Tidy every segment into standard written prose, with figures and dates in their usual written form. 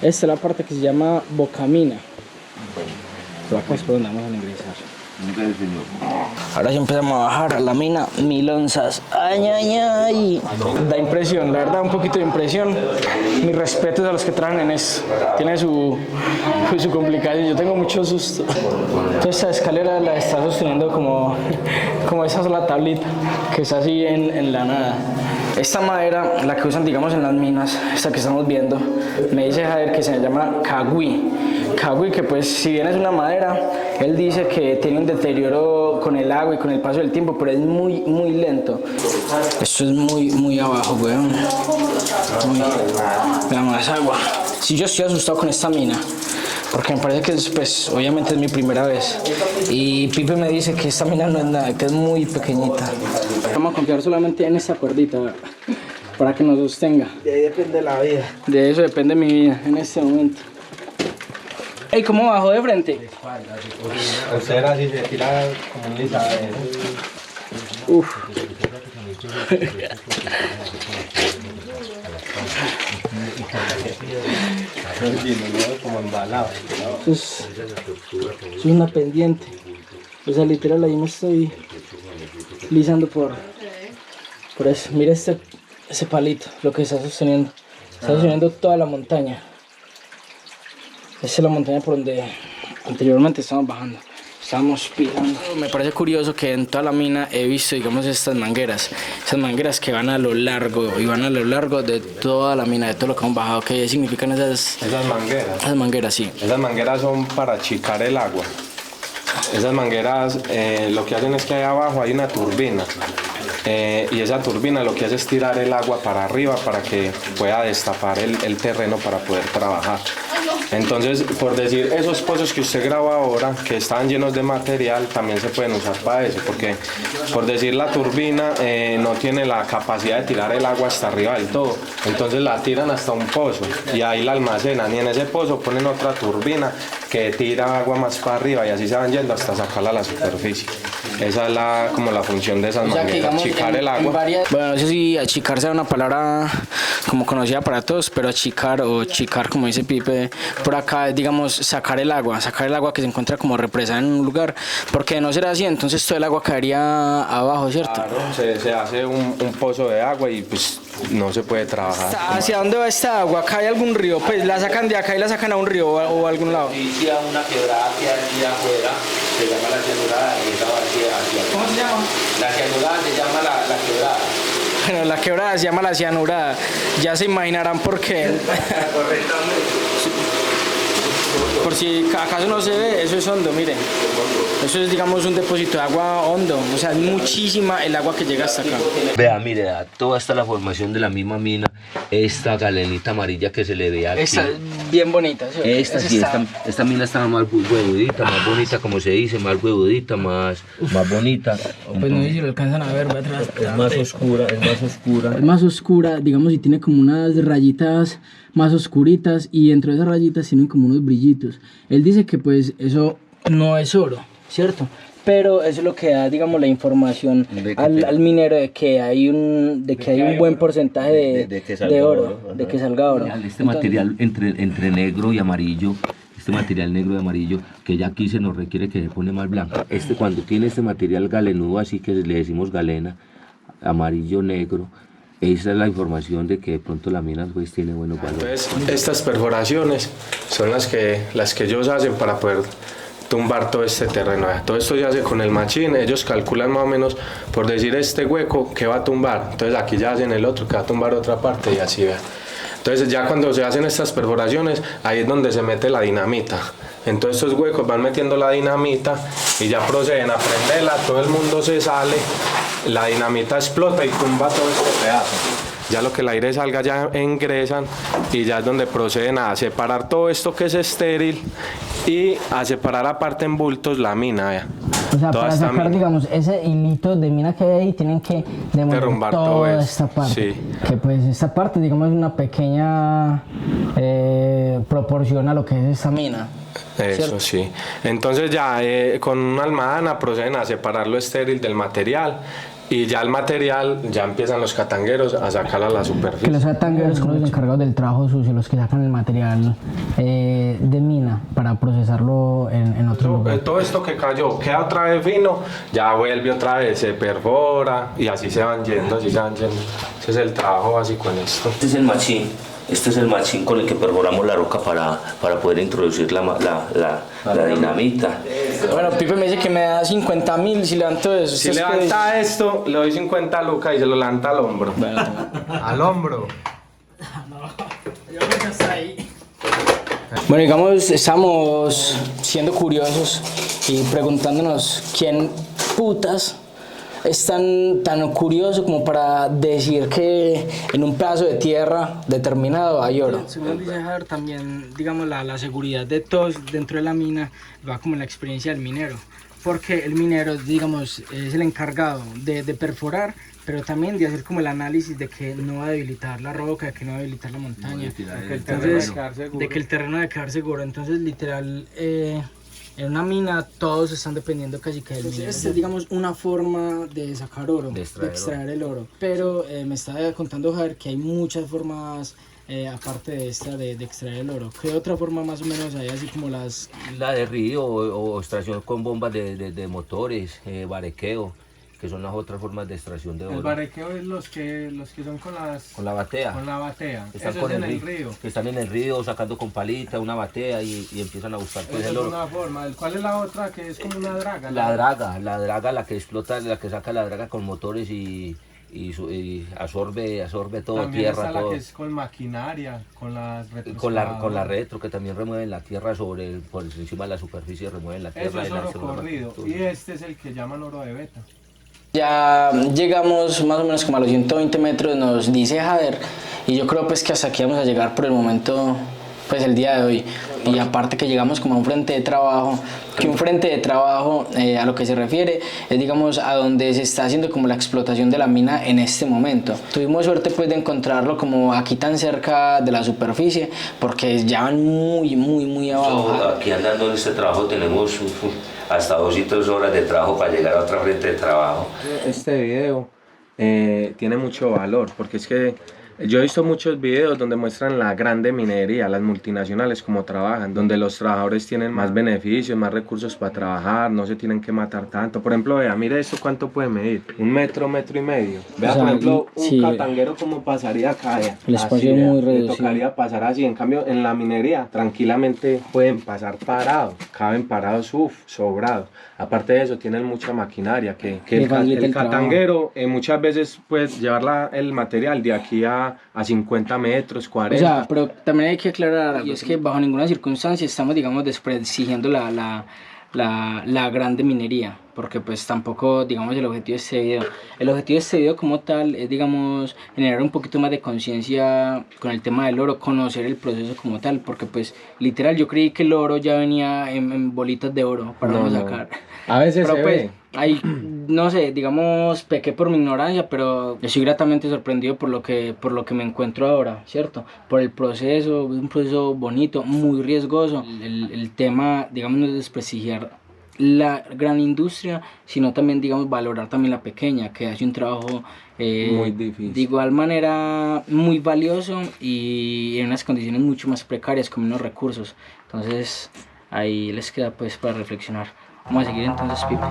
Esta es la parte que se llama Bocamina. Por acá es por donde vamos a ingresar. Ahora ya empezamos a bajar a la mina, 1000 onzas. Ay, ay, ay. Da impresión, la verdad, un poquito de impresión. Mis respetos a los que trabajan en esto. Tiene su complicación. Yo tengo mucho susto. Entonces, esta escalera la está sosteniendo como esa es la tablita, que es así en la nada. Esta madera, la que usan, digamos, en las minas, esta que estamos viendo, me dice Javier que se llama cagüí. Cagüí, que pues, si bien es una madera, él dice que tiene un deterioro con el agua y con el paso del tiempo, pero es muy, muy lento. Esto es muy, muy abajo, weón. Vean más agua. Si yo estoy asustado con esta mina, porque me parece que es, pues, obviamente es mi primera vez. Y Pipe me dice que esta mina no es nada, que es muy pequeñita. Vamos a confiar solamente en esta cuerdita para que nos sostenga. De ahí depende la vida. De eso depende mi vida en este momento. Ey, ¿cómo bajó de frente? Usted era así, se tira como un lisa. Uf. Como embalado. Eso es una pendiente. O sea, literal, ahí me estoy lisando por eso. Mira ese palito, lo que está sosteniendo. Está sosteniendo toda la montaña. Esa es la montaña por donde anteriormente estábamos bajando. Estábamos pisando. Me parece curioso que en toda la mina he visto, digamos, estas mangueras. Esas mangueras que van a lo largo y van a lo largo de toda la mina, de todo lo que hemos bajado. ¿Qué significan esas mangueras? Esas mangueras, sí. Esas mangueras son para achicar el agua. Esas mangueras lo que hacen es que ahí abajo hay una turbina. Y esa turbina lo que hace es tirar el agua para arriba para que pueda destapar el terreno para poder trabajar. Entonces, por decir, esos pozos que usted graba ahora, que estaban llenos de material, también se pueden usar para eso, porque, por decir, la turbina no tiene la capacidad de tirar el agua hasta arriba del todo, entonces la tiran hasta un pozo y ahí la almacenan, y en ese pozo ponen otra turbina que tira agua más para arriba y así se van yendo hasta sacarla a la superficie. Esa es como la función de esas mangueras, achicar el agua. Bueno, no sé si achicar sea una palabra como conocida para todos, pero achicar o chicar, como dice Pipe, por acá, digamos, sacar el agua que se encuentra como represada en un lugar, porque de no ser así, entonces todo el agua caería abajo, ¿cierto? Claro, se hace un pozo de agua y pues no se puede trabajar. ¿Hacia dónde va esta agua? ¿Acá hay algún río? Pues la sacan de acá y la sacan a un río o a algún lado. Sí, a una quebrada que hay aquí afuera, se llama la cianurada y esa va hacia ¿Cómo se llama? la cianurada se llama la quebrada. Bueno, la quebrada se llama la cianurada. Ya se imaginarán por qué. Por si acaso no se ve, eso es hondo, miren. Eso es, digamos, un depósito de agua hondo. O sea, es muchísima el agua que llega hasta acá. Vea, mire, toda esta la formación de la misma mina, esta galenita amarilla que se le ve aquí. Esta es bien bonita. ¿Sí? Esta mina estaba más huevudita, más bonita, como se dice, más huevudita, más bonita. Pues no sé si lo alcanzan a ver, va atrás. Es más oscura, es más oscura. Es más oscura, digamos, y tiene como unas rayitas más oscuritas y dentro de esas rayitas tienen como unos brillitos. Él dice que pues eso no es oro, ¿cierto? Pero eso es lo que da, digamos, la información al minero de que hay un buen porcentaje de oro, de que salga oro. Este material entre negro y amarillo, este material negro y amarillo, que ya aquí se nos requiere que se pone más blanco. Cuando tiene este material galenudo, así que le decimos galena, amarillo, negro, esa es la información de que de pronto la mina pues tiene buenos valores. Entonces, estas perforaciones son las que ellos hacen para poder tumbar todo este terreno. Todo esto se hace con el machín, ellos calculan más o menos, por decir, este hueco que va a tumbar, entonces aquí ya hacen el otro que va a tumbar otra parte y así vean. Entonces ya cuando se hacen estas perforaciones, ahí es donde se mete la dinamita. En todos estos huecos van metiendo la dinamita y ya proceden a prenderla, todo el mundo se sale, la dinamita explota y tumba todo este pedazo. Ya lo que el aire salga ya ingresan y ya es donde proceden a separar todo esto que es estéril y a separar aparte en bultos la mina. Vea. O sea, para sacar, digamos, ese hilito de mina que hay ahí, tienen que derrumbar toda esta parte. Sí. Que pues esta parte, digamos, es una pequeña proporción a lo que es esta mina. Eso, ¿cierto? Sí. Entonces ya con una almadana proceden a separar lo estéril del material y ya el material, ya empiezan los catangueros a sacarlo a la Que superficie. los catangueros son los encargados del trabajo sucio, los que sacan el material de mina para procesarlo en otro lugar. Todo esto que cayó queda otra vez fino, ya vuelve otra vez, se perfora y así se van yendo, así se van yendo. Ese es el trabajo básico en esto. Este es el machín con el que perforamos la roca para poder introducir la dinamita. Bueno, Pipe me dice que me da 50.000 si levanto eso. Si levanta esto, le doy 50 lucas y se lo levanta al hombro. Bueno, Al hombro. Bueno, digamos, estamos siendo curiosos y preguntándonos quién putas es tan curioso como para decir que en un pedazo de tierra determinado hay oro. Según dice Javier, también, digamos, la seguridad de todos dentro de la mina va como en la experiencia del minero, porque el minero, digamos, es el encargado de perforar, pero también de hacer como el análisis de que no va a debilitar la roca, de que no va a debilitar la montaña, de que el terreno debe quedar seguro. Entonces, literal, en una mina todos están dependiendo casi que del minero. Esta es, digamos, una forma de sacar oro, de extraer el oro. Pero me está contando Javier que hay muchas formas, aparte de esta, de extraer el oro. ¿Qué otra forma más o menos hay, así como las...? La de río o extracción con bombas de motores, barequeo, que son las otras formas de extracción de oro. El barequeo es los que son con la batea. Con la batea. Están Eso con es en el río. Que están en el río sacando con palita una batea y empiezan a buscar pues, Esa el es oro. una forma. ¿Cuál es la otra que es como una draga? La draga, la que explota, la que saca la draga con motores y absorbe todo, También tierra, está todo. la que es con maquinaria, con las Con la retro, que también remueven la tierra por encima de la superficie, remueven la Eso tierra. es oro corrido. Y este es el que llaman oro de beta. Ya llegamos más o menos como a los 120 metros, nos dice Jader, y yo creo pues que hasta aquí vamos a llegar por el momento, pues el día de hoy. Y aparte que llegamos como a un frente de trabajo, que un frente de trabajo a lo que se refiere es, digamos, a donde se está haciendo como la explotación de la mina en este momento. Tuvimos suerte pues de encontrarlo como aquí tan cerca de la superficie, porque ya van muy abajo. Aquí andando en este trabajo tenemos hasta 2 y 3 horas de trabajo para llegar a otra frente de trabajo. Este video tiene mucho valor porque es que yo he visto muchos videos donde muestran la grande minería, las multinacionales cómo trabajan, donde los trabajadores tienen más beneficios, más recursos para trabajar, no se tienen que matar tanto. Por ejemplo, vea, mire esto cuánto puede medir, 1 metro, 1,5 metros. Vea, O sea, por ejemplo, sí, un catanguero como pasaría acá, el espacio es muy le reducido. tocaría pasar así. En cambio, en la minería tranquilamente pueden pasar parados, caben parados, sobrados. Aparte de eso, tienen mucha maquinaria que el catanguero muchas veces puede llevar el material de aquí a 50 metros, 40. O sea, pero también hay que aclarar algo, y es que bajo ninguna circunstancia estamos, digamos, desprestigiando la grande minería, porque pues tampoco, digamos, el objetivo de este video. El objetivo de este video como tal es, digamos, generar un poquito más de conciencia con el tema del oro, conocer el proceso como tal, porque pues literal yo creí que el oro ya venía en bolitas de oro para no sacar. A veces Pero se pues, ve. ahí, no sé, digamos, pequé por mi ignorancia, pero estoy gratamente sorprendido por lo que me encuentro ahora, ¿cierto? Por el proceso, un proceso bonito, muy riesgoso. El tema, digamos, no es desprestigiar la gran industria, sino también, digamos, valorar también la pequeña, que hace un trabajo muy difícil. De igual manera muy valioso y en unas condiciones mucho más precarias, con menos recursos. Entonces, ahí les queda pues para reflexionar. Vamos a seguir entonces, Pipe.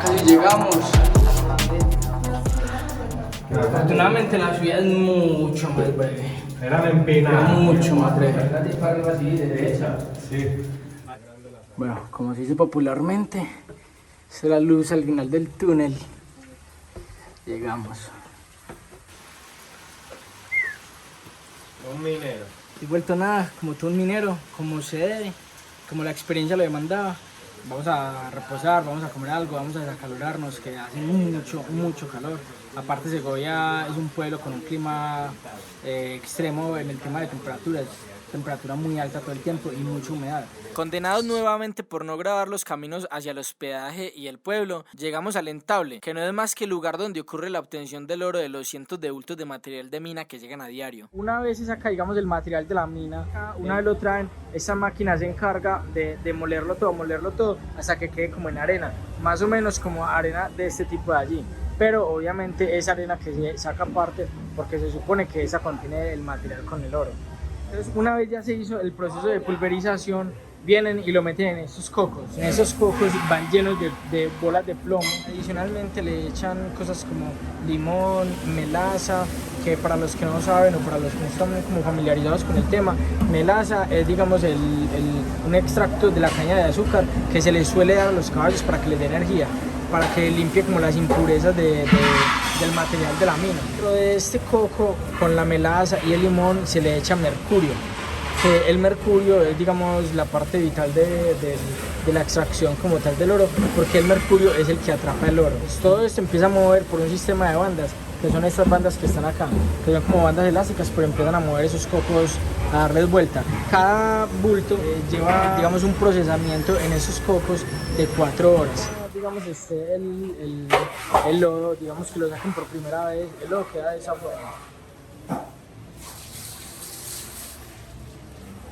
Casi llegamos. Afortunadamente la subida es mucho más breve. Eran empinadas. Mucho más breve. Sí. Bueno, como se dice popularmente, esta es la luz al final del túnel. Llegamos. Un minero. Y vuelto nada, como todo un minero, como se debe, como la experiencia lo demandaba. Vamos a reposar, vamos a comer algo, vamos a desacalorarnos, que hace mucho calor. Aparte, Segovia es un pueblo con un clima extremo en el tema de temperaturas. temperatura muy alta todo el tiempo y mucha humedad. Condenados nuevamente por no grabar los caminos hacia el hospedaje y el pueblo, llegamos al Entable, que no es más que el lugar donde ocurre la obtención del oro de los cientos de bultos de material de mina que llegan a diario. Una vez se saca, digamos, el material de la mina, una vez lo traen, esa máquina se encarga de molerlo todo, hasta que quede como en arena, más o menos como arena de este tipo de allí. Pero obviamente es arena que se saca aparte porque se supone que esa contiene el material con el oro. Entonces, una vez ya se hizo el proceso de pulverización, vienen y lo meten en esos cocos. En esos cocos van llenos de bolas de plomo. Adicionalmente le echan cosas como limón, melaza, que para los que no saben o para los que no están como familiarizados con el tema, melaza es, digamos, un extracto de la caña de azúcar que se les suele dar a los caballos para que les dé energía, para que limpie como las impurezas del material de la mina. Dentro de este coco, con la melaza y el limón, se le echa mercurio. Que el mercurio es, digamos, la parte vital de la extracción como tal del oro, porque el mercurio es el que atrapa el oro. Pues todo esto empieza a mover por un sistema de bandas, que son estas bandas que están acá, que son como bandas elásticas, pero empiezan a mover esos cocos, a darles vuelta. Cada bulto lleva, digamos, un procesamiento en esos cocos de 4 horas. Digamos, el lodo, digamos que lo saquen por primera vez, el lodo queda de esa forma.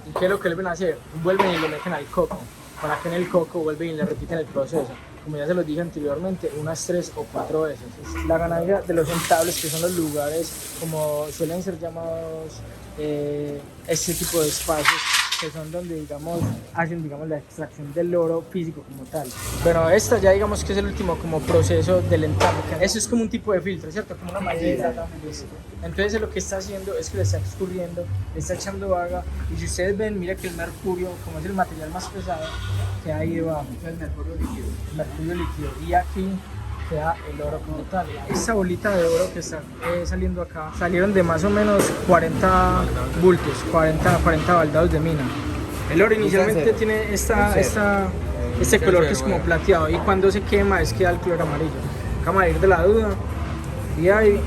¿Y qué es lo que vuelven a hacer? Vuelven y lo meten al coco, para que en el coco vuelven y le repiten el proceso. Como ya se los dije anteriormente, unas 3 o 4 veces. La ganadería de los entables, que son los lugares, como suelen ser llamados este tipo de espacios, que son donde, digamos, hacen, digamos, la extracción del oro físico como tal. Bueno, esta ya, digamos, que es el último como proceso del entable. Eso es como un tipo de filtro, ¿cierto? Como una mallita. Entonces lo que está haciendo es que le está escurriendo, le está echando agua, y si ustedes ven, mira que el mercurio, como es el material más pesado, queda ahí debajo. El mercurio líquido. El mercurio líquido. Y aquí queda el oro como tal. Esta bolita de oro que está saliendo acá, salieron de más o menos 40 bultos, 40 baldados de mina. El oro inicialmente tiene este color que es como plateado, y cuando se quema es que da el color amarillo. Acá va a ir de la duda, y hay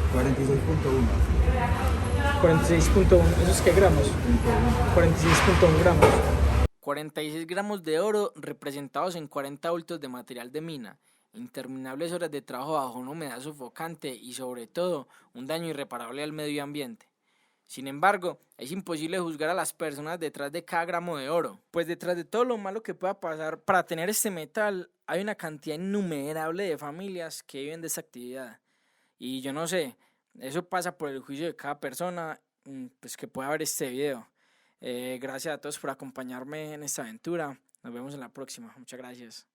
46.1, ¿esos qué gramos? 46.1 gramos. 46 gramos de oro representados en 40 bultos de material de mina. Interminables horas de trabajo bajo una humedad sofocante y, sobre todo, un daño irreparable al medio ambiente. Sin embargo, es imposible juzgar a las personas detrás de cada gramo de oro, pues detrás de todo lo malo que pueda pasar para tener este metal, hay una cantidad innumerable de familias que viven de esta actividad. Y yo no sé, eso pasa por el juicio de cada persona, pues, que pueda ver este video. Gracias a todos por acompañarme en esta aventura. Nos vemos en la próxima. Muchas gracias.